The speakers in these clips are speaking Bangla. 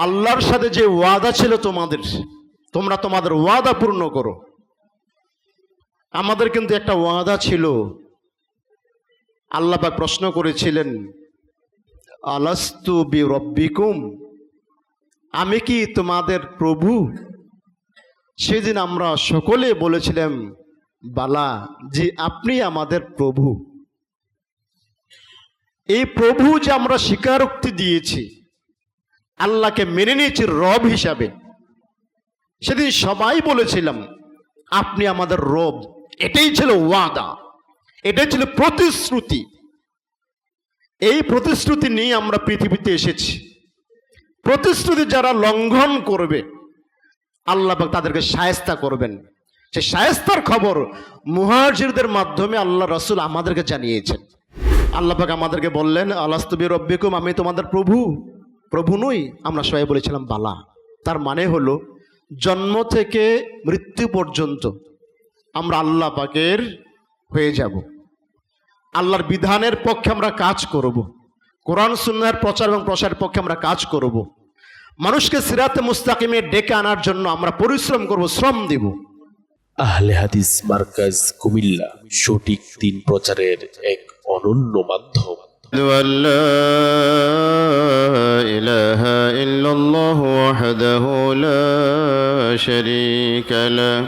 আল্লাহর সাথে যে ওয়াদা ছিল তোমাদের, তোমরা তোমাদের ওয়াদা পূর্ণ করো। আমাদের কিন্তু একটা ওয়াদা ছিল। আল্লাহ পাক প্রশ্ন করেছিলেন, আলাস্তু বিরব্বিকুম, আমি কি তোমাদের প্রভু? সেদিন আমরা সকলে বলেছিলাম, বালা, জি আপনি আমাদের প্রভু। এই প্রভু যে আমরা স্বীকারোক্তি দিয়েছি, আল্লাহকে মেনে নিয়েছি রব হিসাবে, সেদিন সবাই বলেছিলাম আপনি আমাদের রব। এটাই ছিল ওয়াদা, এটাই ছিল প্রতিশ্রুতি। এই প্রতিশ্রুতি নিয়ে আমরা পৃথিবীতে এসেছি। প্রতিশ্রুতি যারা লঙ্ঘন করবে, আল্লাহ পাক তাদেরকে শায়েস্তা করবেন। সে শায়েস্তার খবর মুহাজিরদের মাধ্যমে আল্লাহ রাসূল আমাদেরকে জানিয়েছেন। আল্লাহ পাক আমাদেরকে বললেন, আলাস্তু বিরব্বিকুম, আমি তোমাদের প্রভু? প্রভু নই? আমরা সবাই বলেছিলাম বালা। তার মানে হলো জন্ম থেকে মৃত্যু পর্যন্ত আমরা আল্লাহ পাকের হয়ে যাব। আল্লাহর বিধানের পক্ষে আমরা কাজ করব, কোরআন সুন্নাহর প্রচার এবং প্রসারের পক্ষে আমরা কাজ করব, মানুষকে সিরাতে মুস্তাকিমে ডেকে আনার জন্য আমরা পরিশ্রম করব, শ্রম দেব। আহলে হাদিস মার্কাজ কুমিল্লা সঠিক দিন প্রচারের এক অনন্য মাধ্যম। لا إله إلا الله وحده لا شريك له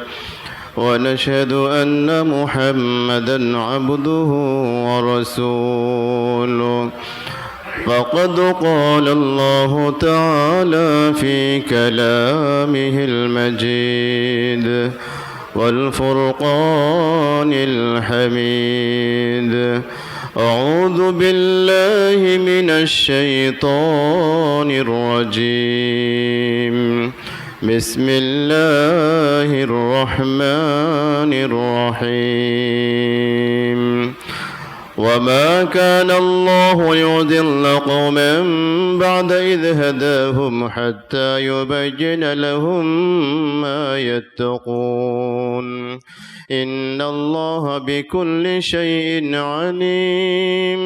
ونشهد أن محمدا عبده ورسوله فقد قال الله تعالى في كلامه المجيد والفرقان الحميد أعوذ بالله من الشيطان الرجيم بسم الله الرحمن الرحيم وما كان الله ليضل قوما بعد إذ هداهم حتى يبين لهم ما يتقون إن الله بكل شيء عليم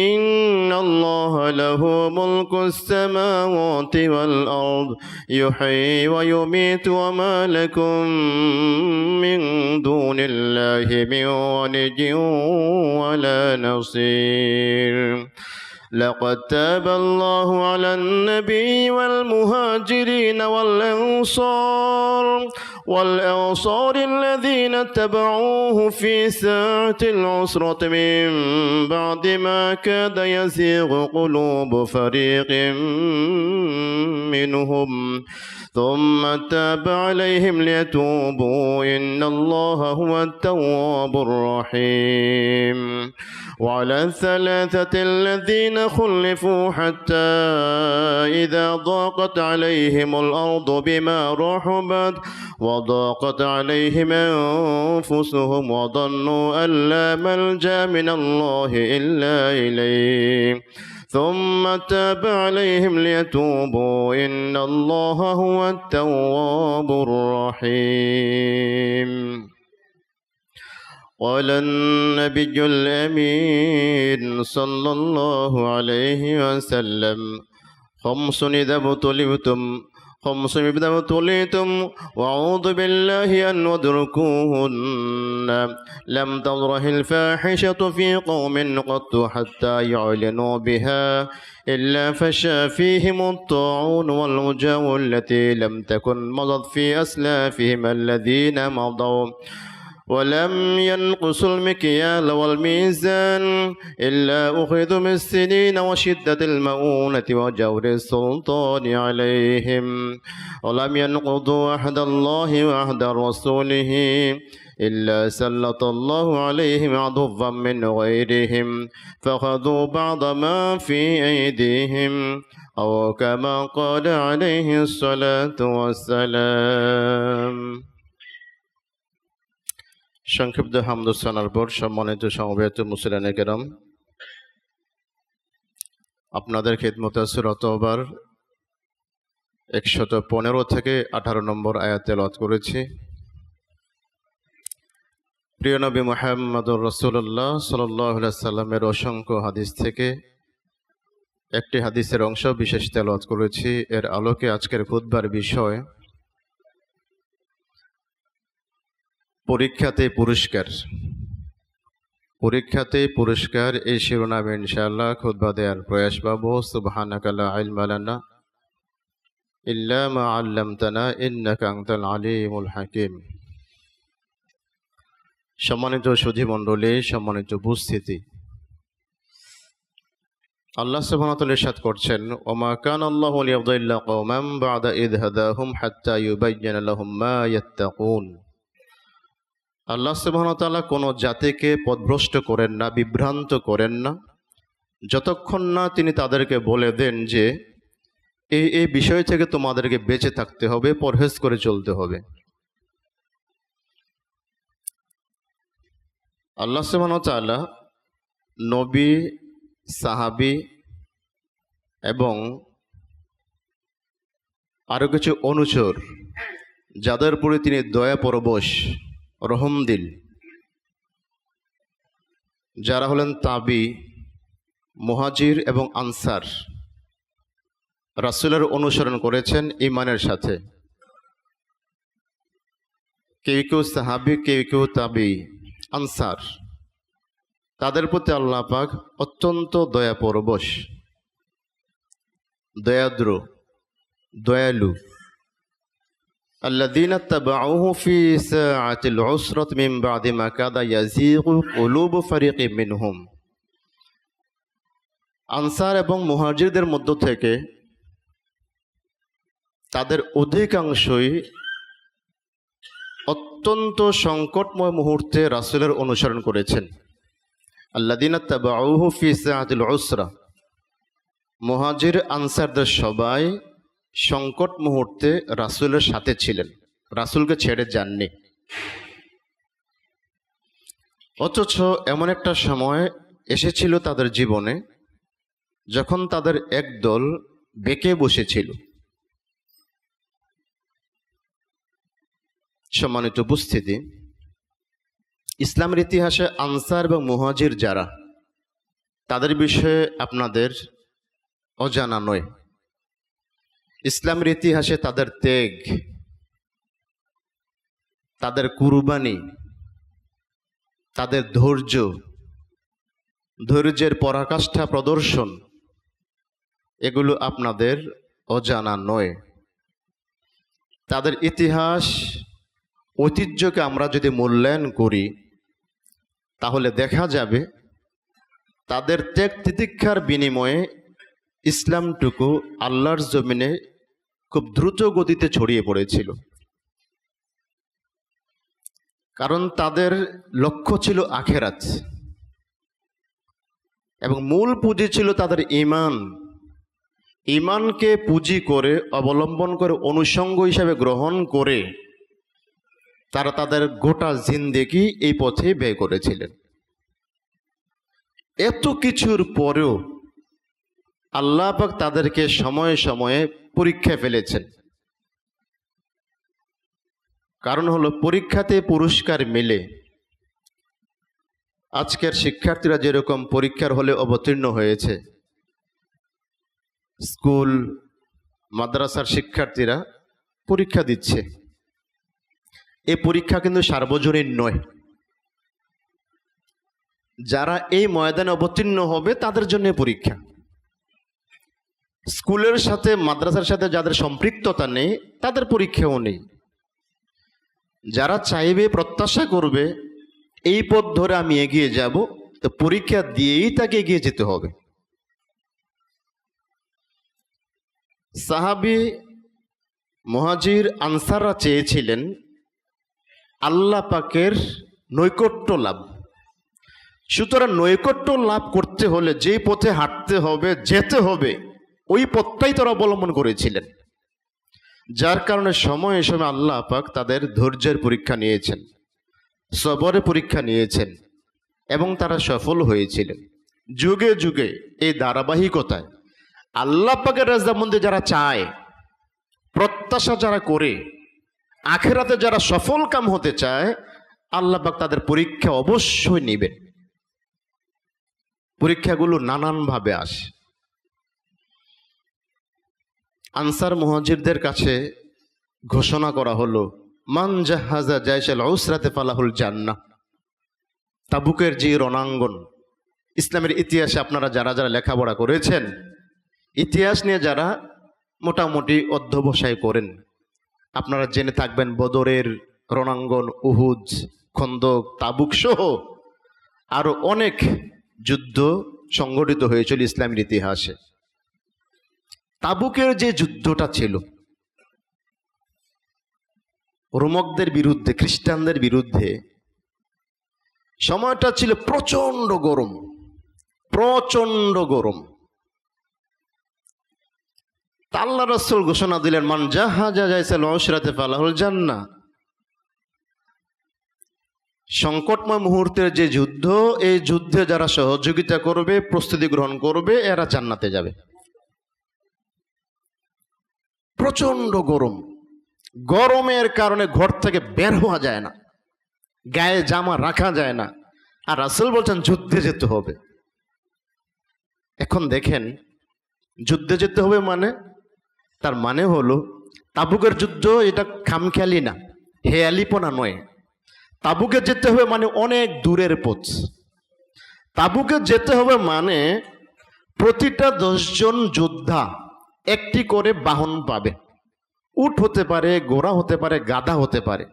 إن الله له ملك السماوات والأرض يحيي ويميت وما لكم من دون الله من ولي ولا نصير لقد تاب الله على النبي والمهاجرين والأنصار الذين اتبعوه في ساعة العسرة من بعد ما كاد يزيغ قلوب فريق منهم ثم تاب عليهم ليتوبوا إن الله هو التواب الرحيم وعلى الثلاثة الذين خلفوا حتى إذا ضاقت عليهم الأرض بما رحبت وضاقت عليهم أنفسهم وظنوا أن لا ملجأ من الله إلا إليه ثم تاب عليهم ليتوبوا إن الله هو التواب الرحيم قال النبي الأمين صلى الله عليه وسلم خمس إذا ابتليتم وأعوذ بالله أن أدركوهن لم تظهر الفاحشة في قوم قط حتى يعلنوا بها إلا فشى فيهم الطاعون والوجاء التي لم تكن مضت في أسلافهم الذين مضوا ولم ينقصوا المكيال والميزان إلا أخذوا بالسنين وشدة المؤونة وجور السلطان عليهم ولم ينقضوا عهد الله وعهد رسوله إلا سلط الله عليهم عضوا من غيرهم فخذوا بعض ما في أيديهم أو كما قال عليه الصلاة والسلام। সংক্ষিপ্ত হামদুসানার পর সম্মানিত সমবেত মুসলিয়ানে কেরাম, আপনাদের খিদমতে সূরা তওবার 115 থেকে 18 নম্বর আয়াত তেলাওয়াত করেছি। প্রিয় নবী মুহাম্মদুর রাসূলুল্লাহ সাল্লাল্লাহু আলাইহি সাল্লামের অসংখ্য হাদিস থেকে একটি হাদিসের অংশ বিশেষ তেলাওয়াত করেছি। এর আলোকে আজকের খুতবার বিষয় পরীক্ষাতে পুরস্কার। পরীক্ষাতে পুরস্কার এই শিরোনামে ইনশাআল্লাহ খুতবা দেওয়ার প্রয়াস পাবো। সুবহানাকা লা ইলমা লানা ইল্লা মা আল্লামতানা ইন্নাকা আনতাল আলিমুল হাকিম। সম্মানিত সুধী মণ্ডলী, সম্মানিত উপস্থিতি, আল্লাহ সুবহানাহু ওয়া তাআলা ইরশাদ করছেন, ওমা কানা আল্লাহু লিয়াযিল্লা কওমান বা'দা ইয হাদাহুম হাত্তা ইউবায়্যিনা লাহুম মা ইয়াত্তাকুন। আল্লাহ সুবহানাহু ওয়া তাআলা কোনো জাতিকে পথভ্রষ্ট করেন না, বিভ্রান্ত করেন না, যতক্ষণ না তিনি তাদেরকে বলে দেন যে এই বিষয় থেকে তোমাদেরকে বেঁচে থাকতে হবে, পরহেজ করে চলতে হবে। আল্লাহ সুবহানাহু ওয়া তাআলা নবী, সাহাবী এবং আরো কিছু অনুচর, যাদের উপরে তিনি দয়া পরবশ, রহমদিল, যারা হলেন তাবি, মুহাজির এবং আনসার, রাসূলের অনুসরণ করেছেন ঈমানের সাথে। কেউ কেউ সাহাবী, কেউ কেউ তাবি, আনসার, তাদের প্রতি আল্লাহ পাক অত্যন্ত দয়া পরবশ, দয়াদ্র, দয়ালু। আল্লাযীনা তাবাউহু ফি সাআতিল উসরাতি মিন বা'দি মা কাদা ইয়াযীগু কুলুবু ফারিকিম মিনহুম। আনসার এবং মুহাজিরদের মধ্য থেকে তাদের অধিকাংশই অত্যন্ত সংকটময় মুহূর্তে রাসূলের অনুসরণ করেছেন। আল্লাযীনা তাবাউহু ফি সাআতিল উসরা, মুহাজির আনসারদের সবাই সংকট মুহূর্তে রাসূলের সাথে ছিলেন, রাসূলকে ছেড়ে যাননি। অথচ এমন একটা সময় এসেছিল তাদের জীবনে যখন তাদের একদল বেঁকে বসেছিল। সম্মানিত উপস্থিতি, ইসলামের ইতিহাসে আনসার এবং মুহাজির যারা, তাদের বিষয়ে আপনাদের অজানা নয়। ইসলামের ইতিহাসে তাদের ত্যাগ, তাদের কুরবানি, তাদের ধৈর্য, ধৈর্যের পরাকাষ্ঠা প্রদর্শন, এগুলো আপনাদের অজানা নয়। তাদের ইতিহাস, ঐতিহ্যকে আমরা যদি মূল্যায়ন করি তাহলে দেখা যাবে তাদের ত্যাগ তিতিক্ষার বিনিময়ে ইসলামটুকু আল্লাহর জমিনে খুব দ্রুত গতিতে ছড়িয়ে পড়েছিল। কারণ তাদের লক্ষ্য ছিল আখেরাত এবং মূল পুঁজি ছিল তাদের ঈমান। ঈমানকে পুঁজি করে, অবলম্বন করে, অনুষঙ্গ হিসাবে গ্রহণ করে তারা তাদের গোটা জিন্দেগি এই পথে ব্যয় করেছিলেন। এত কিছুর পরেও আল্লাহ পাক তাদেরকে সময়ে সময়ে পরীক্ষায় ফেলেছেন। কারণ হলো পরীক্ষাতে পুরস্কার মিলে। আজকের শিক্ষার্থীরা যেরকম পরীক্ষার হলে অবতীর্ণ হয়েছে, স্কুল মাদ্রাসার শিক্ষার্থীরা পরীক্ষা দিচ্ছে, এই পরীক্ষা কিন্তু সার্বজনীন নয়। যারা এই ময়দানে অবতীর্ণ হবে তাদের জন্য পরীক্ষা। স্কুলের সাথে, মাদ্রাসার সাথে যাদের সম্পৃক্ততা নেই তাদের পরীক্ষাও নেই। যারা চাইবে, প্রত্যাশা করবে এই পথ ধরে আমি এগিয়ে যাব, তো পরীক্ষা দিয়েই তাকে এগিয়ে যেতে হবে। সাহাবী, মুহাজির, আনসাররা চেয়েছিলেন আল্লাহ পাকের নৈকট্য লাভ। সুতরাং নৈকট্য লাভ করতে হলে যেই পথে হাঁটতে হবে, যেতে হবে, ওই পথটাই তারা অবলম্বন করেছিলেন। যার কারণে সময়ে সময়ে আল্লাহ পাক তাদের ধৈর্যের পরীক্ষা নিয়েছেন, সবরের পরীক্ষা নিয়েছেন এবং তারা সফল হয়েছিলেন। যুগে যুগে এই ধারাবাহিকতায় আল্লাহ পাকের রাজমন্দির যারা চায়, প্রত্যাশা যারা করে, আখেরাতে যারা সফল কাম হতে চায়, আল্লাহ পাক তাদের পরীক্ষা অবশ্যই নেবেন। পরীক্ষাগুলো নানানভাবে আসে। আনসার মুহাজিরদের কাছে ঘোষণা করা হলো, মান জাহাজা জাইশাল উসরাতে ফালাহুল জান্নাহ। তাবুকের যে রণাঙ্গন, ইসলামের ইতিহাসে আপনারা যারা যারা লেখাপড়া করেছেন, ইতিহাস নিয়ে যারা মোটামুটি অধ্যবসায় করেন, আপনারা জেনে থাকবেন বদরের রণাঙ্গন, উহুদ, খন্দক, তাবুক সহ আরো অনেক যুদ্ধ সংগঠিত হয়েছিল ইসলামের ইতিহাসে। তাবুকের যে যুদ্ধটা ছিল রোমকদের বিরুদ্ধে, খ্রিস্টানদের বিরুদ্ধে, সময়টা ছিল প্রচন্ড গরম, প্রচন্ড গরম। আল্লাহ রাসূল ঘোষণা দিলেন, মান জাহাজা জাইসাল উসরাতে ফালাহুল জান্নাহ। সংকটময় মুহূর্তের যে যুদ্ধ, এই যুদ্ধে যারা সহযোগিতা করবে, প্রস্তুতি গ্রহণ করবে, এরা জান্নাতে যাবে। প্রচন্ড গরম, গরমের কারণে ঘর থেকে বের হওয়া যায় না, গায়ে জামা রাখা যায় না, আর রাসূল বলছেন যুদ্ধে যেতে হবে। এখন দেখেন, যুদ্ধে যেতে হবে মানে, তার মানে হলো তাবুকের যুদ্ধ এটা খামখেয়ালি না, হেয়ালিপনা নয়। তাবুকে যেতে হবে মানে অনেক দূরের পথ। তাবুকে যেতে হবে মানে প্রতিটা 10 জন যোদ্ধা একটি করে বাহন পাবে। উট হতে পারে, ঘোড়া হতে পারে, গাধা হতে পারে।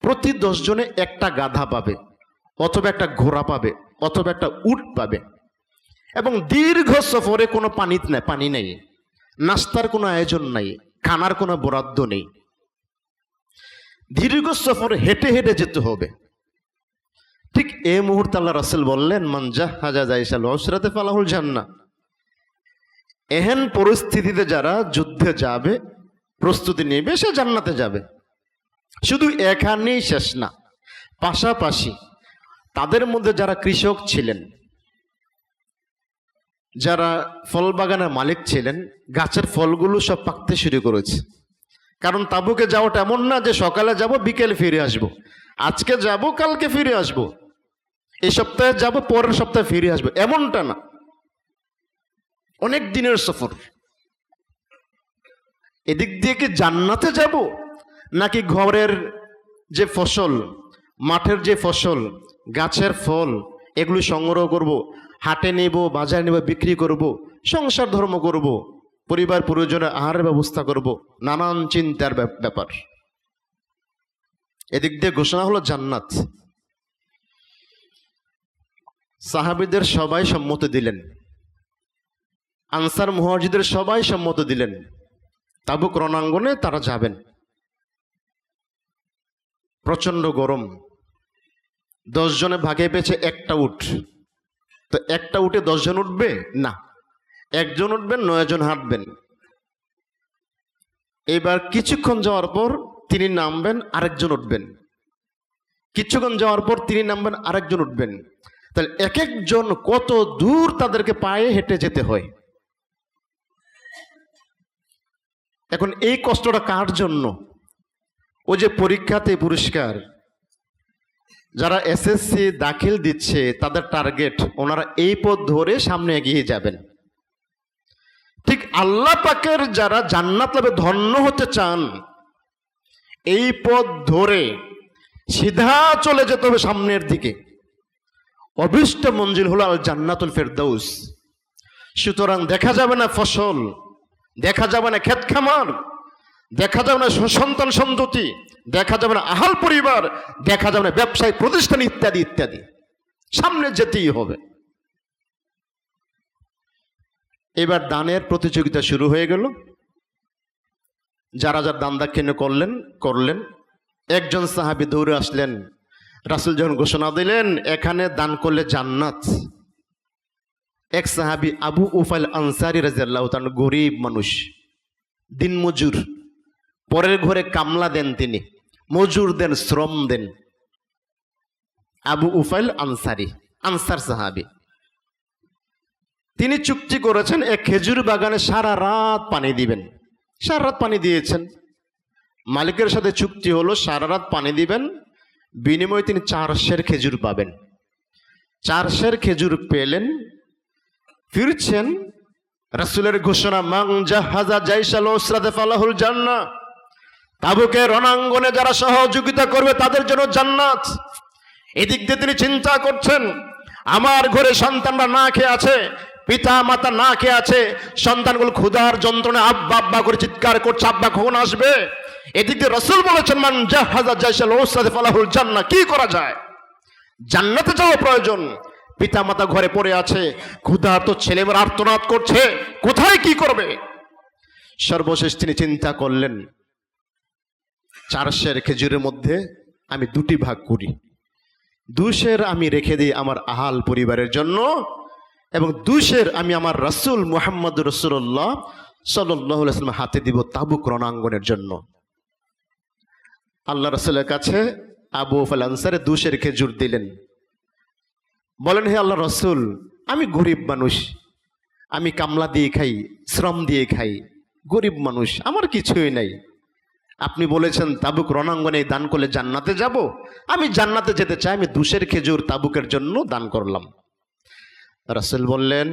প্রতি 10 জনে একটা গাধা পাবে, অথবা একটা ঘোড়া পাবে, অথবা একটা উট পাবে। এবং দীর্ঘ সফরে কোনো পানি নেই, নাস্তার কোনো আয়োজন নাই, খানার কোনো বরাদ্দ নেই। দীর্ঘ সফরে হেঁটে হেঁটে যেতে হবে। ঠিক এই মুহূর্তে আল্লাহ রাসূল বললেন, মান জাহাজা জাইসাল উসরাতে ফালাহুল জান্নাহ। এহেন পরিস্থিতিতে যারা যুদ্ধে যাবে, প্রস্তুতি নেবে, সে জান্নাতে যাবে। শুধু এখানেই শেষ না, পাশাপাশি তাদের মধ্যে যারা কৃষক ছিলেন, যারা ফল বাগানের মালিক ছিলেন, গাছের ফলগুলো সব পাকতে শুরু করেছে। কারণ তাবুকে যাওয়াটা এমন না যে সকালে যাব বিকেলে ফিরে আসব, আজকে যাব কালকে ফিরে আসব, এই সপ্তাহে যাব পরের সপ্তাহে ফিরে আসবো, এমনটা না, অনেক দিনের সফর। এদিক দিয়ে কি জান্নাতে যাব, নাকি ঘরের যে ফসল, মাঠের যে ফসল, গাছের ফল, এগুলি সংগ্রহ করব, হাটে নেব, বাজারে নেব, বিক্রি করব, সংসার ধর্ম করব, পরিবার পরিজনের আহারের ব্যবস্থা করব, নানান চিন্তার ব্যাপার। এদিক দিয়ে ঘোষণা হলো জান্নাত। সাহাবীদের সবাই সম্মতি দিলেন, আনসার মুহাজিরদের সবাই সম্মতি দিলেন, তাবুক রণাঙ্গনে তারা যাবেন। প্রচন্ড গরম, 10 জনে ভাগে পেয়েছে একটা উট। তো একটা উটে 10 জন উঠবে না, একজন উঠবেন, 9 জন হাঁটবেন। এবার কিছুক্ষণ যাওয়ার পর তিনি নামবেন, আরেকজন উঠবেন। কিছুক্ষণ যাওয়ার পর তিনি নামবেন, আরেকজন উঠবেন। তাহলে এক একজন কত দূর তাদেরকে পায়ে হেঁটে যেতে হয়। এখন এই কষ্টটা কার জন্য? ওই যে পরীক্ষাতে পুরস্কার, যারা এসএসসি দাখিল দিচ্ছে, তাদের টার্গেট ওনারা এই পথ ধরে সামনে এগিয়ে যাবেন। ঠিক আল্লাহ পাকের যারা জান্নাত লাভে ধন্য হতে চান, এই পথ ধরে সিধা চলে যেতে হবে সামনের দিকে। অভিষ্ট মঞ্জিল হলো আল জান্নাতুল ফেরদাউস। সুতরাং দেখা যাবে না ফসল, দেখা যাবে না ক্ষেত খামার, দেখা যাবে না সন্তান সন্ততি, দেখা যাবে না আহাল পরিবার, দেখা যাবে না ব্যবসায়িক প্রতিষ্ঠান ইত্যাদি ইত্যাদি, সামনে যেতেই হবে। এবার দানের প্রতিযোগিতা শুরু হয়ে গেল। যারা যারা দান দাক্ষিণ্য করলেন। একজন সাহাবী দৌড়ে আসলেন, রাসূল যখন ঘোষণা দিলেন এখানে দান করলে জান্নাত, এক সাহাবী আবু উফাইল আনসারী রাদিয়াল্লাহু তাআলা, গরিব মানুষ, দিনমজুর, পরের ঘরে কামলা দেন, তিনি মজুর দেন, শ্রম দেন। আবু উফাইল আনসারী, আনসার সাহাবী, তিনি চুক্তি করেছেন এক খেজুর বাগানে সারা রাত পানি দিবেন। সারা রাত পানি দিয়েছেন, মালিকের সাথে চুক্তি হলো সারা রাত পানি দিবেন, বিনিময়ে তিনি 4 সের খেজুর পাবেন। 4 সের খেজুর পেলেন, ফিরছেন, রাসূলের ঘোষণা, মান জাহাজা জাইশাল উসরাতে ফালাহুল জান্নাহ, তাবুকের রণাঙ্গনে যারা সহযোগিতা করবে তাদের জন্য জান্নাত। এদিক দিয়ে তিনি চিন্তা করছেন, আমার ঘরে সন্তানরা না খেয়ে আছে, পিতা মাতা না খেয়ে আছে, সন্তানগুলো ক্ষুধার যন্ত্রণায় আব্বা আব্বা করে চিৎকার করছে, আব্বা কখন আসবে। এদিক দিয়ে রাসূল বলেছেন, মান জাহাজা জাইশাল উসরাতে ফালাহুল জান্নাহ, কি করা যায়? জান্নাতে যাওয়া প্রয়োজন। পিতা মাতা ঘরে পড়ে আছে, ক্ষুধার্ত ছেলেমেয়েরা আর্তনাদ করছে, কোথায় কি করবে? সর্বশেষ তিনি চিন্তা করলেন, 4 সের খেজুরের মধ্যে আমি 2টি ভাগ করি, 2 সের আমি রেখে দিই আমার আহাল পরিবারের জন্য, এবং 2 সের আমি আমার রাসূল মুহাম্মদ রাসূলুল্লাহ সাল্লাল্লাহু আলাইহি ওয়াসাল্লাম হাতে দিব তাবুক রণাঙ্গনের জন্য। আল্লাহ রাসূলের কাছে আবু আল আনসারে 2 সের খেজুর দিলেন। বলেন, হে আল্লাহ রাসূল, আমি গরিব মানুষ, আমি কামলা দিয়ে খাই, শ্রম দিয়ে খাই, গরিব মানুষ, আমার কিছুই নাই। আপনি বলেছেন তাবুক রণাঙ্গনে দান করলে জান্নাতে যাব, আমি জান্নাতে যেতে চাই, আমি 2 সের খেজুর তাবুকের জন্য দান করলাম। রাসূল বললেন,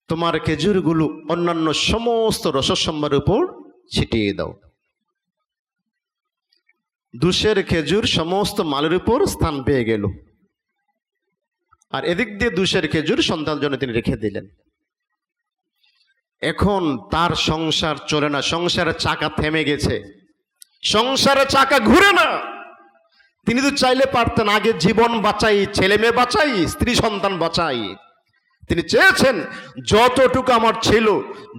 তোমার খেজুরগুলো অন্যান্য সমস্ত রসসম্ভারের উপর ছিটিয়ে দাও। 2 সের খেজুর সমস্ত মালের উপর স্থান পেয়ে গেল, আর এদিক দিয়ে 2 সের খেজুর সন্তানের জন্য তিনি রেখে দিলেন। এখন তার সংসার চলে না, সংসারের চাকা থেমে গেছে, সংসারের চাকা ঘুরে না। তিনি তো চাইলে পারতেন আগে জীবন বাঁচাই, ছেলে মেয়ে বাঁচাই, স্ত্রী সন্তান বাঁচাই। তিনি চেয়েছেন যতটুকু আমার ছিল,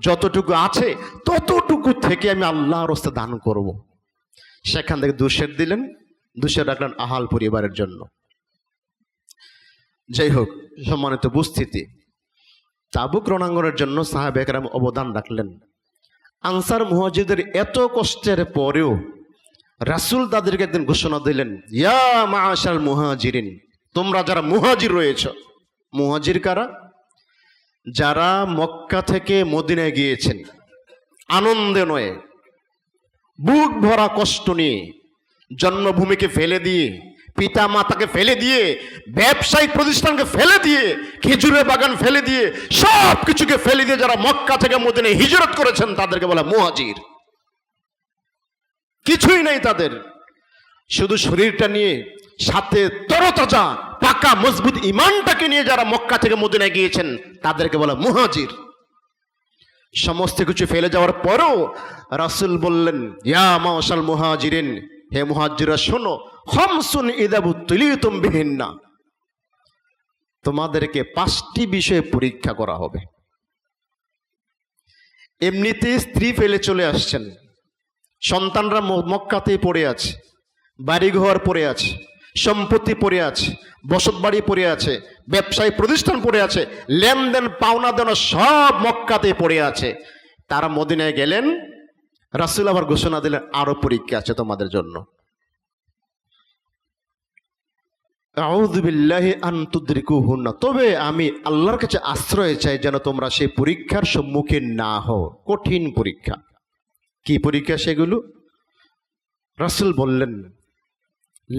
যতটুকু আছে, ততটুকু থেকে আমি আল্লাহর রাস্তায় দান করব। সেখান থেকে 2 সের দিলেন, 2 সের রাখলেন আহাল পরিবারের জন্য। যাই হোক, সম্মানিত উপস্থিতি, তাবুক রণাঙ্গনের জন্য সাহাবা একরাম অবদান রাখলেন। আনসার মুহাজিরদের এত কষ্টের পরেও রাসূল তাদেরকে একদিন ঘোষণা দিলেন, ইয়া মাআশাল মুহাজিরিন, তোমরা যারা মুহাজির রয়েছ। মুহাজির কারা? যারা মক্কা থেকে মদিনায় গিয়েছেন আনন্দে নয়, বুক ভরা কষ্ট নিয়ে, জন্মভূমিকে ফেলে দিয়ে, পিতা মাতাকে ফেলে দিয়ে, ব্যবসায়িক প্রতিষ্ঠানকে ফেলে দিয়ে, খেজুরের বাগান ফেলে দিয়ে, সব কিছুকে ফেলে দিয়ে যারা মক্কা থেকে মদিনায় হিজরত করেছেন তাদেরকে বলা মুহাজির। কিছুই নেই তাদের, শুধু শরীরটা নিয়ে, সাথে তরতাজা পাকা মজবুত ইমানটাকে নিয়ে যারা মক্কা থেকে মদিনায় গিয়েছেন তাদেরকে বলা মুহাজির। সমস্ত কিছু ফেলে যাওয়ার পরও রাসূল বললেন, ইয়া মাশাল মুহাজিরিন, হে মুহাজিররা শোনো, খামসুন ইযা বুতলিতুম বিহিন্না, তোমাদেরকে 5টি বিষয়ে পরীক্ষা করা হবে। এমনিতে স্ত্রী ফেলে চলে আসছেন, সন্তানরা মক্কাতেই পড়ে আছে, বাড়িঘর পড়ে আছে, সম্পত্তি পড়ে আছে, বসত বাড়ি পড়ে আছে, ব্যবসায়ী প্রতিষ্ঠান পড়ে আছে, লেনদেন পাওনা দেনা সব মক্কাতে পড়ে আছে। তারা মদিনায় গেলেন, রাসূল আবার ঘোষণা দিলেন, আরো পরীক্ষা আছে তোমাদের জন্য। আউযু বিল্লাহি আন তুদরিকুহুন্না, তবে আমি আল্লাহর কাছে আশ্রয় চাই যেন তোমরা সেই পরীক্ষার সম্মুখীন না হও। কঠিন পরীক্ষা। কি পরীক্ষা সেগুলো? রাসূল বললেন,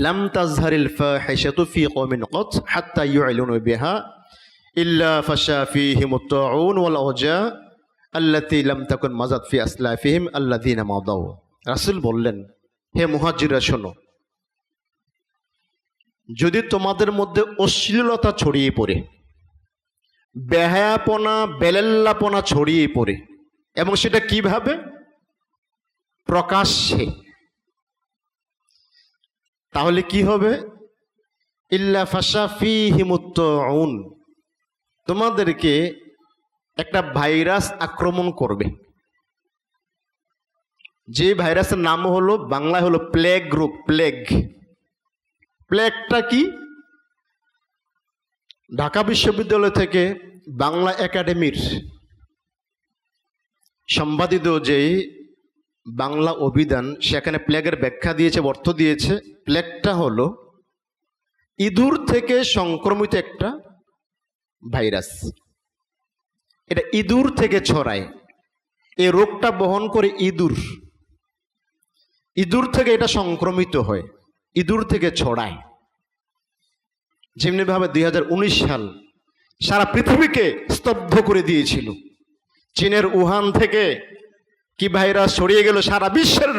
লাম তাজহারিল ফাহিশাতু ফি কওমিন কত হাত্তা ইউ'লিনু বিহা ইল্লা ফাশা ফীহিমুত তাউন ওয়াল আওজা আল্লাতী লাম তাকুন মাযাত ফি আসলাফিহিম আল্লাযীনা মাদাউ। রাসূল বললেন, হে মুহাজিররা শোনো, যদি তোমাদের মধ্যে অশ্লীলতা ছড়িয়ে পড়ে, বেহায়াপনা বেলেল্লাপনা ছড়িয়ে পড়ে, এবং সেটা কিভাবে? প্রকাশ্যে, তাহলে কি হবে? ইল্লা ফাশা ফীহিমুত তাউন, তোমাদেরকে একটা ভাইরাস আক্রমণ করবে। যে ভাইরাসের নাম হলো, বাংলায় হলো প্লেগ রোগ। প্লেগ, প্লেগটা কি? ঢাকা বিশ্ববিদ্যালয় থেকে বাংলা একাডেমির সম্পাদিত যে বাংলা অভিধান, সেখানে প্লেগের ব্যাখ্যা দিয়েছে, অর্থ দিয়েছে। প্লেগটা হলো ইঁদুর থেকে সংক্রমিত একটা ভাইরাস। এটা ইঁদুর থেকে ছড়ায়, এই রোগটা বহন করে ইঁদুর, ইঁদুর থেকে এটা সংক্রমিত হয়, ইঁদুর থেকে ছড়ায়। যেমনিভাবে 2019 সাল সারা পৃথিবীকে স্তব্ধ করে দিয়েছিল, চীনের উহান থেকে কি ভাইরাস ছড়িয়ে গেল সারা বিশ্বের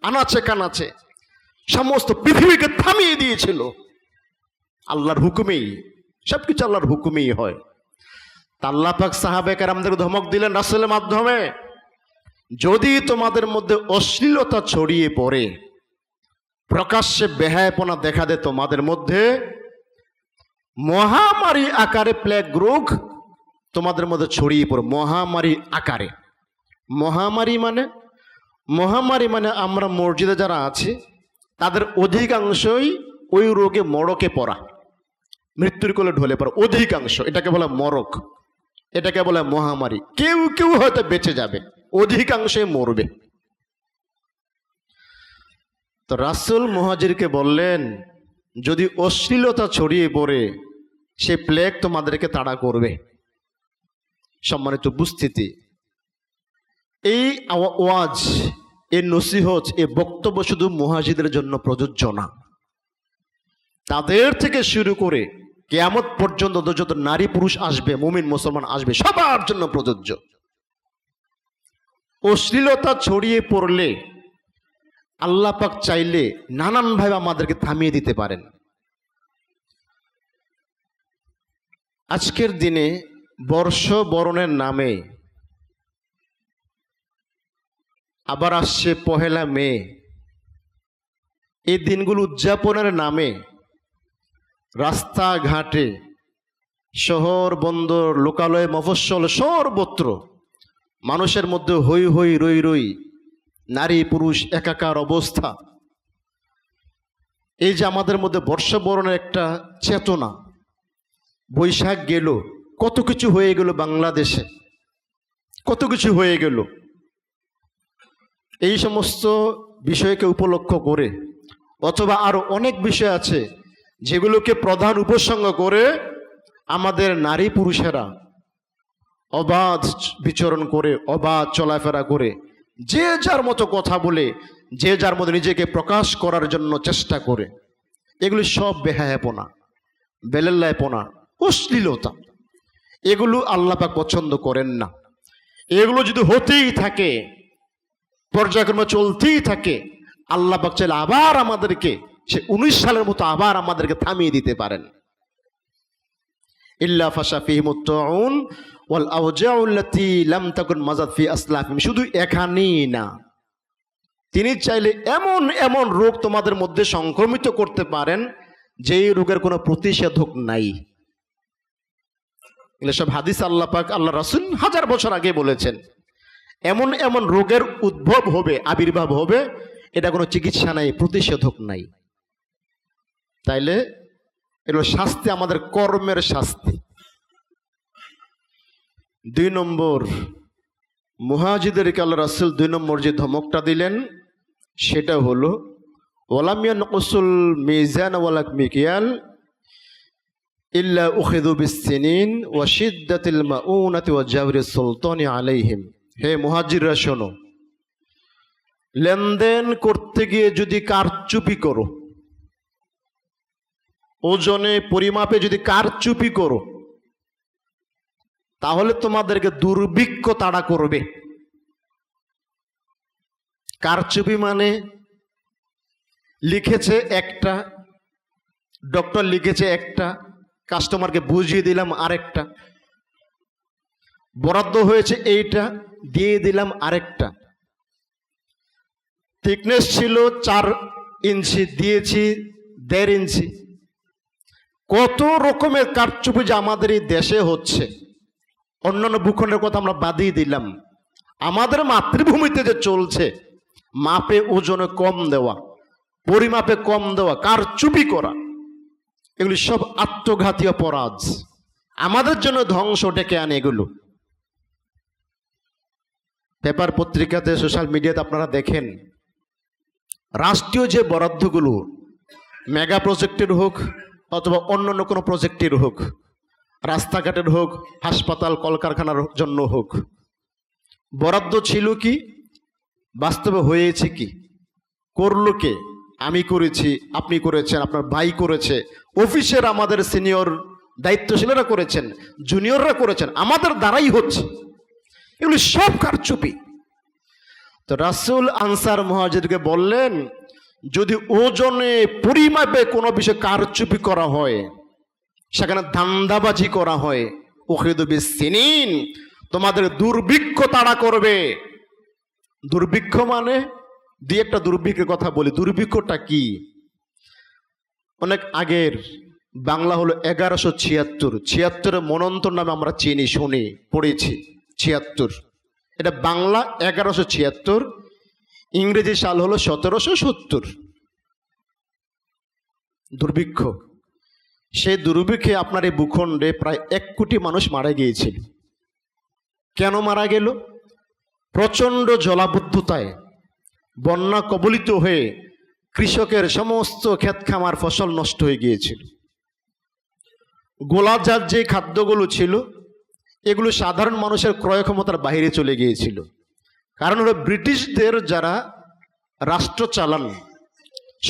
আনাচে কানাচে, সমস্ত পৃথিবীকে থামিয়ে দিয়েছিল। আল্লাহর হুকুমেই, সবকিছু আল্লাহর হুকুমেই হয়। তা আল্লাহ পাক সাহাবে কেরামদের ধমক দিলেন রাসূলের মাধ্যমে, যদি তোমাদের মধ্যে অশ্লীলতা ছড়িয়ে পড়ে, প্রকাশ্যে বেহায়াপনা দেখা দেয় তোমাদের মধ্যে, মহামারী আকারে প্লেগ রোগ তোমাদের মধ্যে ছড়িয়ে পড়ে, মহামারী আকারে। মহামারী মানে আমরা মসজিদে যারা আছি তাদের অধিকাংশই ওই রোগে মরকে পড়া, মৃত্যুর কোলে ঢলে পড়া, অধিকাংশ। এটাকে বলে মরক, এটাকে বলে মহামারী। কেউ কেউ হয়তো বেঁচে যাবে, অধিকাংশই মরবে। তো রাসূল মুহাজিরকে বললেন, যদি অশ্লীলতা ছড়িয়ে পড়ে সে প্লেগ তোমাদেরকে তাড়া করবে। সম্মানিত উপস্থিতি, এই ওয়াজ, এই নসিহত, এই বক্তব্য শুধু মুহাজিরদের জন্য প্রযোজ্য না, তাদের থেকে শুরু করে কিয়ামত পর্যন্ত যত নারী পুরুষ আসবে, মুমিন মুসলমান আসবে, সবার জন্য প্রযোজ্য। অশ্লীলতা ছড়িয়ে পড়লে আল্লাহ পাক চাইলে নানানভাবে আমাদেরকে থামিয়ে দিতে পারেন। আজকের দিনে বর্ষবরণের নামে, আবার আসছে পহেলা মে, এই দিনগুলো উদযাপনের নামে রাস্তাঘাটে, শহর বন্দর, লোকালয়, মফস্বল, সর্বত্র মানুষের মধ্যে হই হই রই রই, নারী পুরুষ একাকার অবস্থা। এই যে আমাদের মধ্যে বর্ষবরণের একটা চেতনা, বৈশাখ গেল, কত কিছু হয়ে গেল বাংলাদেশে, কত কিছু হয়ে গেল। এই সমস্ত বিষয়কে উপলক্ষ করে, অথবা আরো অনেক বিষয় আছে যেগুলোকে প্রধান উপসঙ্গ করে আমাদের নারী পুরুষেরা অবাধ বিচরণ করে, অবাধ চলাফেরা করে, যে যার মতো কথা বলে, যে যার মতো নিজেকে প্রকাশ করার জন্য চেষ্টা করে। এগুলি সব বেহায়াপনা, বেলেল্লায়পনা, অশ্লীলতা। এগুলো আল্লাহ পাক পছন্দ করেন না। এগুলো যদি হতেই থাকে, পর্যায়ক্রমে চলতেই থাকে, আল্লাহ পাক চাইলে আবার আমাদেরকে সে 19 সালের মতো আবার আমাদেরকে থামিয়ে দিতে পারেন। ইল্লা ফাশা ফিহিমুত তাউন ওয়াল আওজাউ আল্লাতী লাম তাকুন মাযাদ ফি আসলাফিহিম। শুধু এখানেই না, তিনি চাইলে এমন এমন রোগ তোমাদের মধ্যে সংক্রমিত করতে পারেন যেই রোগের কোনো প্রতিষেধক নাই। এগুলো সব হাদিস আল্লাহ পাক, আল্লাহ রাসূল হাজার বছর আগে বলেছেন। এমন এমন রোগের উদ্ভব হবে, আবির্ভাব হবে, এটা কোনো চিকিৎসা নাই, প্রতিষেধক নাই। তাইলে এগুলো শাস্তি, আমাদের কর্মের শাস্তি। 2 নম্বর, মুহাজিরদেরকে আল্লাহ রাসূল 2 নম্বর যে ধমকটা দিলেন সেটা হলো, ওয়ালাম ইয়ানকুসুল মিজান ওয়াল মিকিয়াল ইল্লা উখিযু বিসসিনিন ওয়া শিদ্দাতিল মাউনাতি ওয়া জাওরিস সুলতানি আলাইহিম। হে মুহাজিররা শোনো, লেনদেন করতে গিয়ে যদি কারচুপি করো, ওজনে পরিমাপে যদি কারচুপি করো, তাহলে তোমাদেরকে দুর্ভিক্ষ তাড়া করবে। কারচুপি মানে লিখেছে একটা, ডক্টর লিখেছে একটা, কাস্টমারকে বুঝিয়ে দিলাম আরেকটা, বরাদ্দ হয়েছে এইটা, দিয়ে দিলাম আরেকটা, থিকনেস ছিল 4 ইঞ্চি, দিয়েছি 1.5 ইঞ্চি। কত রকমের কারচুপি যে আমাদের এই দেশে হচ্ছে। অন্যান্য ভূখণ্ডের কথা আমরা বাদই দিলাম, আমাদের মাতৃভূমিতে যে চলছে, মাপে ওজনে কম দেওয়া, পরিমাপে কম দেওয়া, কারচুপি করা, এগুলি সব আত্মঘাতী অপরাধ, আমাদের জন্য ধ্বংস ডেকে আনে। এগুলো পেপার পত্রিকাতে, সোশ্যাল মিডিয়াতে আপনারা দেখেন, রাষ্ট্রীয় যে বরাদ্দগুলো, মেগা প্রজেক্টের হোক অথবা অন্যান্য কোনো প্রজেক্টের হোক, রাস্তাঘাটের হোক, হাসপাতাল কলকারখানার জন্য হোক, বরাদ্দ ছিল কি, বাস্তবে হয়েছে কি, করলো কে? আমি করেছি, আপনি করেছেন, আপনার ভাই করেছে, অফিসের আমাদের সিনিয়র দায়িত্বশীলরা করেছেন, জুনিয়ররা করেছেন, আমাদের দ্বারাই হচ্ছে। এগুলি সব কারচুপি। তো রাসূল আনসার মুহাজিরকে বললেন, যদি ওজনে পরিমাপে কোনো বিষয় কারচুপি করা হয়, সেখানে ধান্দাবাজি করা হয়, উখিযু বিসসিনিন, তোমাদের দুর্ভিক্ষ তাড়া করবে। দুর্ভিক্ষ মানে, দুই একটা দুর্ভিক্ষের কথা বলি। দুর্ভিক্ষটা কি? অনেক আগের, বাংলা হলো 1176, 76 মনন্তর নামে আমরা চিনি, শুনি, পড়েছি 76, এটা বাংলা 1176, ইংরেজি সাল হলো 1770। দুর্ভিক্ষ, সেই দুর্ভিক্ষে আপনার এই ভূখণ্ডে প্রায় 1 কোটি মানুষ মারা গিয়েছিল। কেন মারা গেল? প্রচণ্ড জলাবদ্ধতায় বন্যা কবলিত হয়ে কৃষকের সমস্ত ক্ষেত খামার ফসল নষ্ট হয়ে গিয়েছিল। গোলাজাত যে খাদ্যগুলো ছিল, এগুলো সাধারণ মানুষের ক্রয় ক্ষমতার বাইরে চলে গিয়েছিল। কারণ হলো ব্রিটিশদের যারা রাষ্ট্র চালান,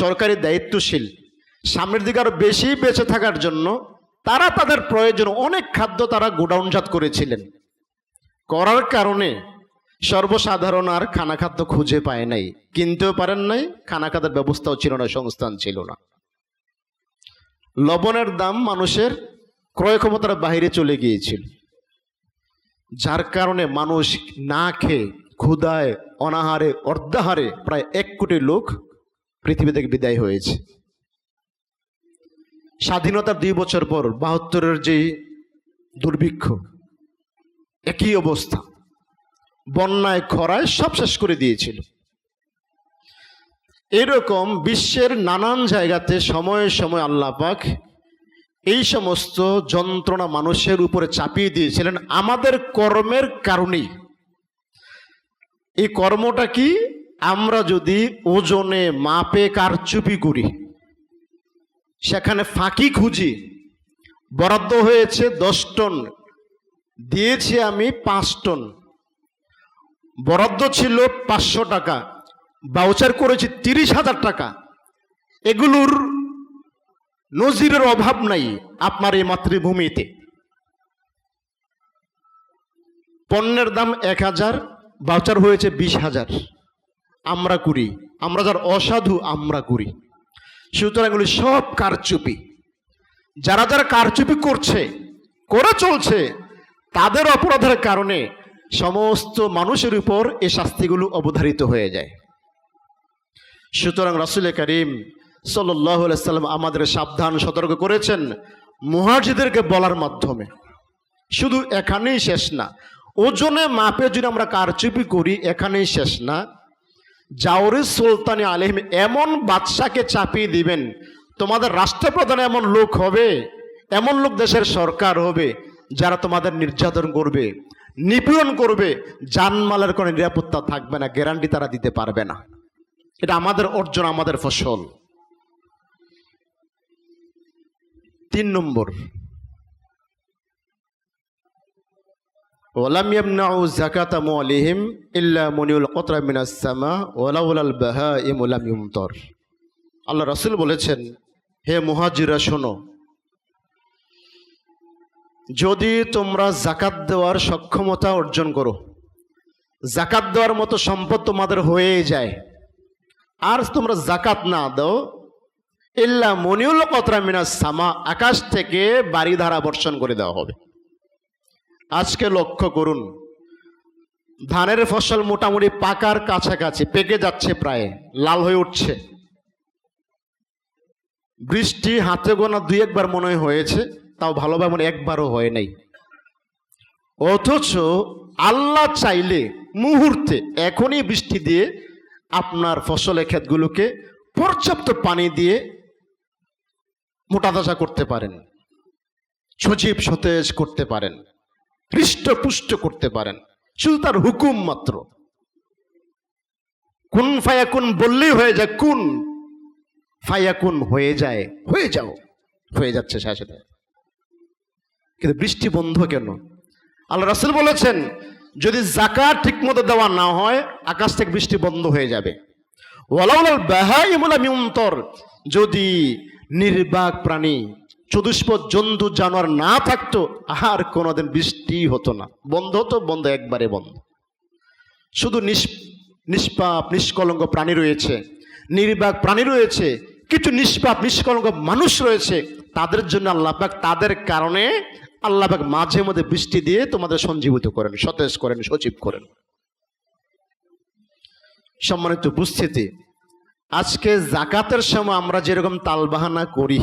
সরকারি দায়িত্বশীল, সামনের দিকে আরো বেশি বেঁচে থাকার জন্য তারা তাদের প্রয়োজন অনেক খাদ্য তারা গোডাউনজাত করেছিলেন। করার কারণে সর্বসাধারণ আর খানা খাদ্য খুঁজে পায় নাই, কিনতেও পারেন নাই, খানা খাদ্যের ব্যবস্থাও ছিল না, সংস্থান ছিল না। লবণের দাম মানুষের ক্রয় ক্ষমতার বাইরে চলে গিয়েছিল, যার কারণে মানুষ না খেয়ে ক্ষুধায় অনাহারে অর্ধাহারে প্রায় 1 কোটি লোক পৃথিবী থেকে বিদায় হয়েছে। স্বাধীনতার 2 বছর পর 72-এর যে দুর্ভিক্ষ, একই অবস্থা, বন্যায় খরায় সব শেষ করে দিয়েছিল। এরকম বিশ্বের নানান জায়গাতে সময়ে সময়ে আল্লাহ পাক এই সমস্ত যন্ত্রণা মানুষের উপরে চাপিয়ে দিয়েছিলেন আমাদের কর্মের কারণেই। এই কর্মটা কি? আমরা যদি ওজনে মাপে কারচুপি করি, সেখানে ফাঁকি খুঁজি, বরাদ্দ হয়েছে 10 টন, দিয়েছি আমি 5 টন, বরাদ্দ ছিল 500 টাকা, ভাউচার করেছি 30,000 টাকা, এগুলোর নজিরের অভাব নাই আপনার এই মাতৃভূমিতে। পণ্যের দাম 1000, ভাউচার হয়েছে 20,000, আমরা করি, আমরা যার অসাধু আমরা করি। সুতরাং এগুলি সব কারচুপি। যারা যারা কারচুপি করছে, করে চলছে, তাদের অপরাধের কারণে সমস্ত মানুষের উপর এই শাস্তিগুলো অবধারিত হয়ে যায়। সুতরাং রাসূল করিম সাল্লাল্লাহু আলাইহি সাল্লাম আমাদের সাবধান সতর্ক করেছেন মুহাজিরদেরকে বলার মাধ্যমে। শুধু এখানেই শেষ না, ওজনে মাপে যদি আমরা কারচুপি করি এখানেই শেষ না, জাওরিস সুলতানি আলাইহিম এমন বাদশাকে চাপিয়ে দিবেন, তোমাদের রাষ্ট্রপ্রধান এমন লোক হবে, এমন লোক দেশের সরকার হবে যারা তোমাদের নির্যাতন করবে, নিপীড়ন করবে, জানমালের কোনো নিরাপত্তা থাকবে না, গ্যারান্টি তারা দিতে পারবে না। এটা আমাদের অর্জন, আমাদের ফসল। 3 নম্বর, ওয়ালাম ইয়ামনাউ যাকাতা মুআলিহিম ইল্লা মুনিউল কতরা মিনাস সামা ওয়ালাউলাল বাহাইম লাম ইউমতার। আল্লাহ রাসূল বলেছেন, হে মুহাজিররা শোনো, যদি তোমরা যাকাত দেওয়ার সক্ষমতা অর্জন করো, যাকাত দেওয়ার মতো সম্পদ তোমাদের হয়ে যায়, আর তোমরা যাকাত না দাও, ইল্লা মুনিউল কতরা মিনাস সামা, আকাশ থেকে বারিধারা বর্ষণ করে দেওয়া হবে। আজকে লক্ষ্য করুন, ধানের ফসল মোটামুটি পাকার কাছাকাছি, পেকে যাচ্ছে, প্রায় লাল হয়ে উঠছে, বৃষ্টি হাতে গোনা 2-1 বার মনে হয়েছে, তাও ভালোভাবে মনে একবারও হয় নাই। অথচ আল্লাহ চাইলে মুহূর্তে এখনই বৃষ্টি দিয়ে আপনার ফসলের ক্ষেতগুলোকে পর্যাপ্ত পানি দিয়ে মোটা তাজা করতে পারেন, সজীব সতেজ করতে পারেন, হৃষ্টপুষ্ট করতে পারেন, শুধু তার হুকুম মাত্র। কুন ফায়াকুন বললেই হয়ে যায়, কুন ফায়াকুন হয়ে যায়, হয়ে যাও, হয়ে যাচ্ছে সাথে। কিন্তু বৃষ্টি বন্ধ কেন? আল্লাহ রাসূল বলেছেন, যদি যাকাত ঠিকমতো দেওয়া না হয় আকাশ থেকে বৃষ্টি বন্ধ হয়ে যাবে। ওয়ালাউলাল বাহাইম লাম ইউমতার, যদি নির্বাক প্রাণী চতুষ্পদ জন্তু জানোয়ার না থাকতো আর কোনোদিন বৃষ্টি হতো না। বন্ধ হতো, বন্ধ, একবারে বন্ধ। শুধু নিষ্পাপ নিষ্কলঙ্ক প্রাণী রয়েছে, নির্বাক প্রাণী রয়েছে, কিছু নিষ্পাপ নিষ্কলঙ্ক মানুষ রয়েছে। তাদের জন্য আল্লাহ পাক, তাদের কারণে আল্লাহ পাক মাঝে মধ্যে বৃষ্টি দিয়ে তোমাদের সঞ্জীবিত করেন, সতেজ করেন, সজীব করেন। সম্মানিত উপস্থিতি, আজকে জাকাতের সময় আমরা যেরকম তালবাহানা করি,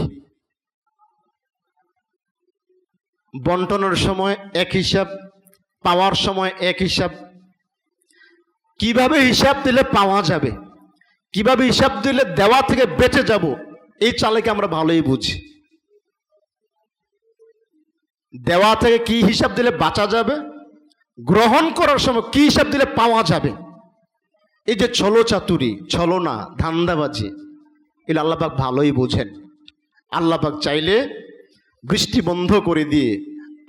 বন্টনের সময় এক হিসাব, পাওয়ার সময় এক হিসাব, কিভাবে হিসাব দিলে পাওয়া যাবে, কিভাবে হিসাব দিলে দেওয়া থেকে বেঁচে যাব, এই চালেকে আমরা ভালোই বুঝি। দেওয়া থেকে কি হিসাব দিলে বাঁচা যাবে, গ্রহণ করার সময় কি হিসাব দিলে পাওয়া যাবে, এই যে ছলো চাতুরি, ছলনা, ধান্দাবাজি, এটা আল্লাহ পাক ভালোই বোঝেন। আল্লাহ পাক চাইলে বৃষ্টি বন্ধ করে দিয়ে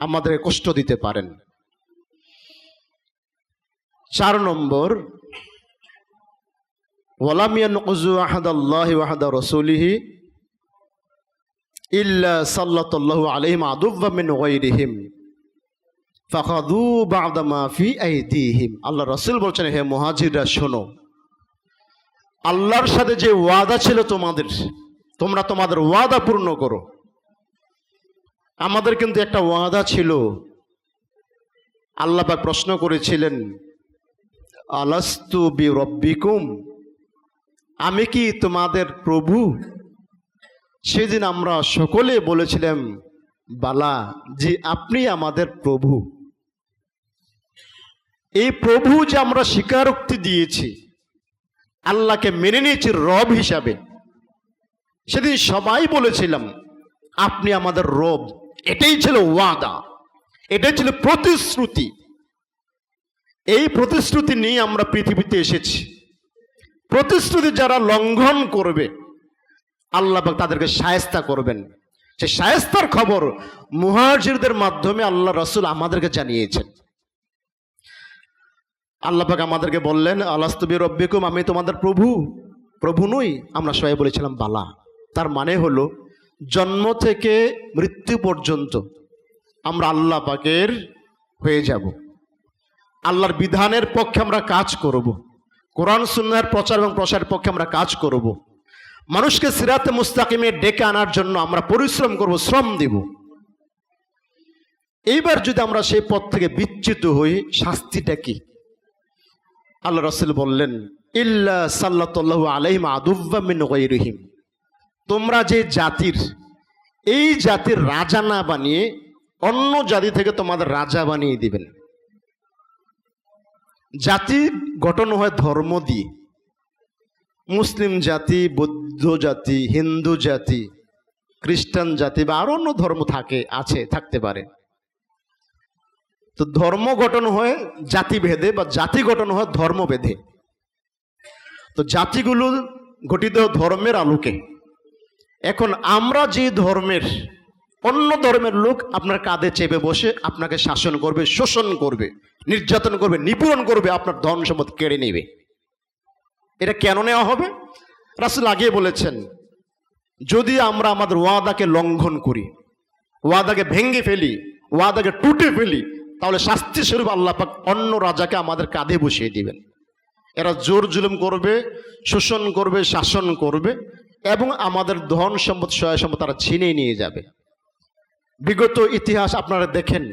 আমাদের কষ্ট দিতে পারেন। 4 নম্বর, ওয়ালাম ইয়ানকুযু আহাদাল্লাহি ওয়া আহাদা রাসূলিহি ইল্লা সাল্লাল্লাহু আলাইহিম আদুওয়াম মিন গায়রিহিম ফাখাযু বা'দা মা ফি আইদিহিম। আল্লাহ রাসূল বলছেন, হে মুহাজিররা শোনো, আল্লাহর সাথে যে ওয়াদা ছিল তোমাদের, তোমরা তোমাদের ওয়াদা পূর্ণ করো। আমাদের কিন্তু একটা ওয়াদা ছিল। আল্লাহ পাক প্রশ্ন করেছিলেন, আলাস্তু বিরব্বিকুম, আমি কি তোমাদের প্রভু? সেদিন আমরা সকলে বলেছিলাম, বালা, জি আপনি আমাদের প্রভু। এই প্রভু যে আমরা স্বীকারোক্তি দিয়েছি, আল্লাহকে মেনে নিয়েছি রব হিসাবে, সেদিন সবাই বলেছিলাম আপনি আমাদের রব। এটাই ছিল ওয়াদা, এটাই ছিল প্রতিশ্রুতি। এই প্রতিশ্রুতি নিয়ে আমরা পৃথিবীতে এসেছি। প্রতিশ্রুতি যারা লঙ্ঘন করবে, আল্লাহ পাক তাদেরকে শায়েস্তা করবেন। সে শায়েস্তার খবর মুহাজিরদের মাধ্যমে আল্লাহ রাসূল আমাদেরকে জানিয়েছেন। আল্লাহ পাক আমাদেরকে বললেন, আলাস্তু বিরব্বিকুম, আমি তোমাদের প্রভু? প্রভু নই? আমরা সবাই বলেছিলাম বালা। তার মানে হলো জন্ম থেকে মৃত্যু পর্যন্ত আমরা আল্লাহ পাকের হয়ে যাব। আল্লাহর বিধানের পক্ষে আমরা কাজ করব, কোরআন সুন্নাহর প্রচার এবং প্রসারের পক্ষে আমরা কাজ করব, মানুষকে সিরাতে মুস্তাকিমে ডেকে আনার জন্য আমরা পরিশ্রম করব, শ্রম দিব। এইবার যদি আমরা সেই পথ থেকে বিচ্যুত হই, শাস্তিটা কি? আল্লাহ রাসূল বললেন, ইল্লা সাল্লাল্লাহু আলাইহিম আদুওয়াম মিন গায়রিহিম, তোমরা যে জাতির, এই জাতির রাজা না বানিয়ে অন্য জাতি থেকে তোমাদের রাজা বানিয়ে দিবেন। জাতি গঠন হয় ধর্ম দিয়ে। মুসলিম জাতি, বৌদ্ধ জাতি, হিন্দু জাতি, খ্রিস্টান জাতি বা আরো অন্য ধর্ম থাকতে পারে। তো ধর্ম গঠন হয় জাতি ভেদে বা জাতি গঠন হয় ধর্ম ভেদে। তো জাতিগুলো গঠিত ধর্মের আলোকে। এখন আমরা যে ধর্মের, অন্য ধর্মের লোক আপনার কাঁধে চেপে বসে আপনাকে শাসন করবে, শোষণ করবে, নির্যাতন করবে, নিপীড়ন করবে, আপনার ধন সম্পদ কেড়ে নেবে। এটা কেন নেওয়া হবে? রাসূল আগে বলেছেন, যদি আমরা আমাদের ওয়াদাকে লঙ্ঘন করি, ওয়াদাকে ভেঙে ফেলি, ওয়াদাকে টুটে ফেলি, তাহলে শাস্তি স্বরূপ আল্লাহ পাক অন্য রাজাকে আমাদের কাঁধে বসিয়ে দিবেন। এরা জোর জুলুম করবে, শোষণ করবে, শাসন করবে এবং আমাদের ধন সম্পদ, সহায় সম্পদ তারা ছিনিয়ে নিয়ে যাবে। বিগত ইতিহাস আপনারা দেখেন,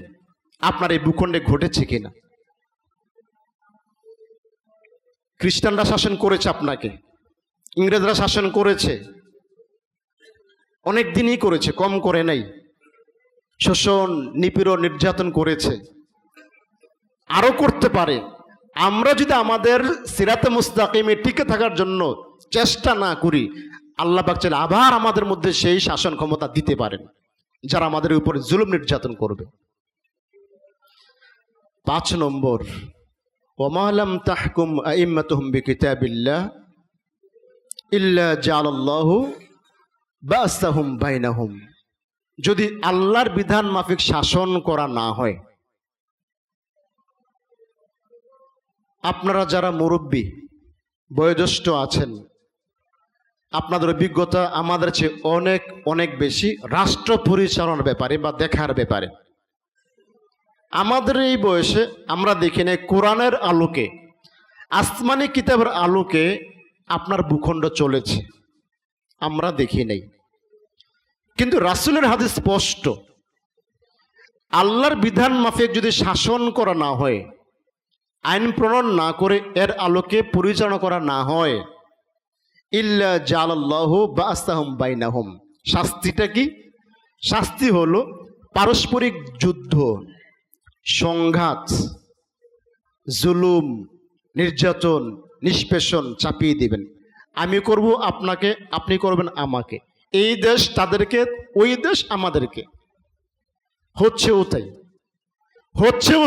আপনার এই ভূখণ্ডে ঘটেছে কিনা। খ্রিস্টানরা শাসন করেছে আপনাকে, ইংরেজরা শাসন করেছে, অনেক দিনই করেছে, কম করে নাই। শোষণ, নিপীড়ন, নির্যাতন করেছে, আরো করতে পারে। আমরা যদি আমাদের সিরাতে মুস্তাকিমে টিকে থাকার জন্য চেষ্টা না করি, আল্লাহ পাক চাইলে আবার আমাদের মধ্যে সেই শাসন ক্ষমতা দিতে পারেন, যারা আমাদের উপরে জুলুম নির্যাতন করবে। 5 নম্বর, ওমা লাম তাহকুম আইম্মাতুহুম বিকিতাবিল্লাহ ইল্লা জাআলাল্লাহু বাসাহুম বাইনাহুম, যদি আল্লাহর বিধান মাফিক শাসন করা না হয়, আপনারা যারা মুরব্বী বয়োজ্যেষ্ঠ আছেন, আপনাদের অভিজ্ঞতা আমাদের চেয়ে অনেক অনেক বেশি রাষ্ট্র পরিচালনার ব্যাপারে বা দেখার ব্যাপারে। আমাদের এই বয়সে আমরা দেখি না কোরআনের আলোকে, আসমানি কিতাবের আলোকে আপনার ভূখণ্ড চলেছে, আমরা দেখি নাই। কিন্তু রাসূলের হাদিস স্পষ্ট, আল্লাহর বিধান মাফিক যদি শাসন করা না হয়, আইন প্রণয়ন না করে এর আলোকে পরিচালনা করা না হয়, ইল্লা জালাল্লাহু বাসাহুম বাইনাহুম, শাস্তিটা কি? শাস্তি হলো পারস্পরিক যুদ্ধ, সংঘাত, জুলুম, নির্যাতন, নিষ্পেষণ চাপিয়ে দিবেন। আমি করব আপনাকে, আপনি করবেন আমাকে, এই দেশ তাদেরকে, ওই দেশ আমাদেরকে। হচ্ছেও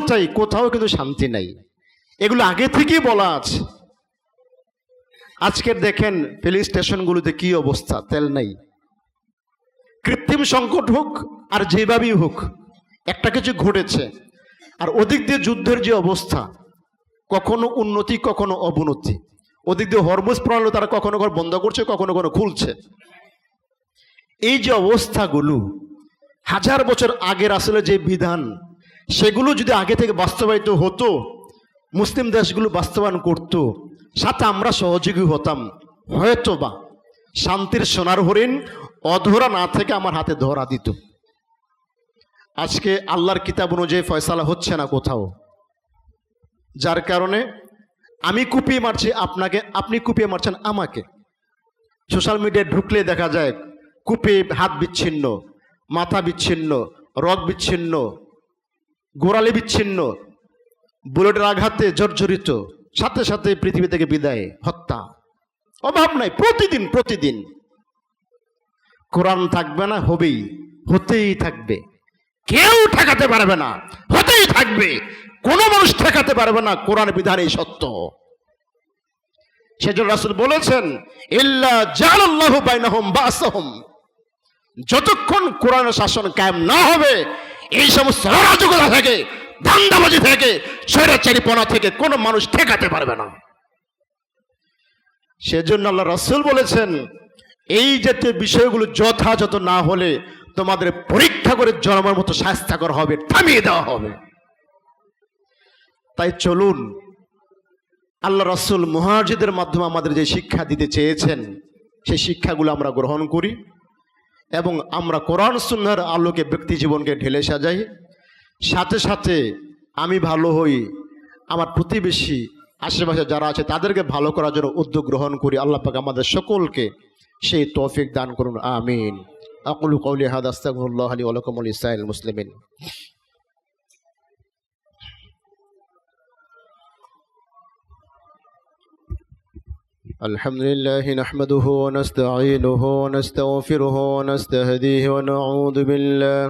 তাই, কোথাও কিন্তু শান্তি নাই। এগুলো আগে থেকেই বলা আছে। আজকের দেখেন ফিলিং স্টেশনগুলোতে কি অবস্থা, তেল নাই। কৃত্রিম সংকট হোক আর যেভাবেই হোক, একটা কিছু ঘটেছে। আর ওদিক দিয়ে যুদ্ধের যে অবস্থা, কখনো উন্নতি কখনো অবনতি। ওদিক দিয়ে হরমুজ প্রণালী তারা কখনো বন্ধ করছে, কখনো খুলছে। এই যে অবস্থাগুলো, হাজার বছর আগের আসলে যে বিধান, সেগুলো যদি আগে থেকে বাস্তবায়িত হতো, মুসলিম দেশগুলো বাস্তবায়ন করত, সাথে আমরা সহযোগী হতাম, হয়তো বা শান্তির সোনার হরিণ অধরা না থেকে আমার হাতে ধরা দিত। আজকে আল্লাহর কিতাব অনুযায়ী ফয়সালা হচ্ছে না কোথাও, যার কারণে আমি কুপিয়ে মারছি আপনাকে, আপনি কুপিয়ে মারছেন আমাকে। সোশ্যাল মিডিয়ায় ঢুকলে দেখা যায় কুপিয়ে হাত বিচ্ছিন্ন, মাথা বিচ্ছিন্ন, রগ বিচ্ছিন্ন, গোড়ালি বিচ্ছিন্ন, বুলেটের আঘাতে জর্জরিত, সাথে সাথে পৃথিবী থেকে বিদায়, হত্যা, অভাব নাই। প্রতিদিন কোরআন থাকবে না, হতেই থাকবে। কেউ ঠেকাতে পারবে না, হতেই থাকবে। কোনো মানুষ ঠেকাতে পারবে না, কোরআন বিধান এই সত্য। সেজন্য রাসূল বলেছেন, ইল্লা জালাল্লাহু বাইনাহুম বাসাহুম, যতক্ষণ কোরআনের শাসন কায়েম না হবে, এই সমস্ত অরাজকতা থেকে, ধান্দাবাজি থেকে, স্বৈরাচারীপনা থেকে কোনো মানুষ ঠেকাতে পারবে না। সেজন্য আল্লাহ রাসূল বলেছেন, এই জাতীয় বিষয়গুলো যথাযথ না হলে তোমাদের পরীক্ষা করে জন্মের মতো শাস্তি করা হবে, থামিয়ে দেওয়া হবে। তাই চলুন, আল্লাহ রাসূল মুহাজিরদের মাধ্যমে আমাদের যে শিক্ষা দিতে চেয়েছেন, সেই শিক্ষাগুলো আমরা গ্রহণ করি এবং আমরা কোরআন সুন্নাহর আলোকে ব্যক্তি জীবনকে ঢেলে সাজাই। সাথে সাথে আমি ভালো হই, আমার প্রতিবেশী আশেপাশে যারা আছে তাদেরকে ভালো করার জন্য উদ্যোগ গ্রহণ করি। আল্লাহ পাক আমাদের সকলকে সেই তৌফিক দান করুন, আমিন। আকুলু কওলি হাযা আস্তাগফিরুল্লাহ লি ওয়া লাকুম ওয়া লিসাইরিল মুসলিমিন। الحمد لله نحمده ونستعينه ونستغفره ونستهديه ونعوذ بالله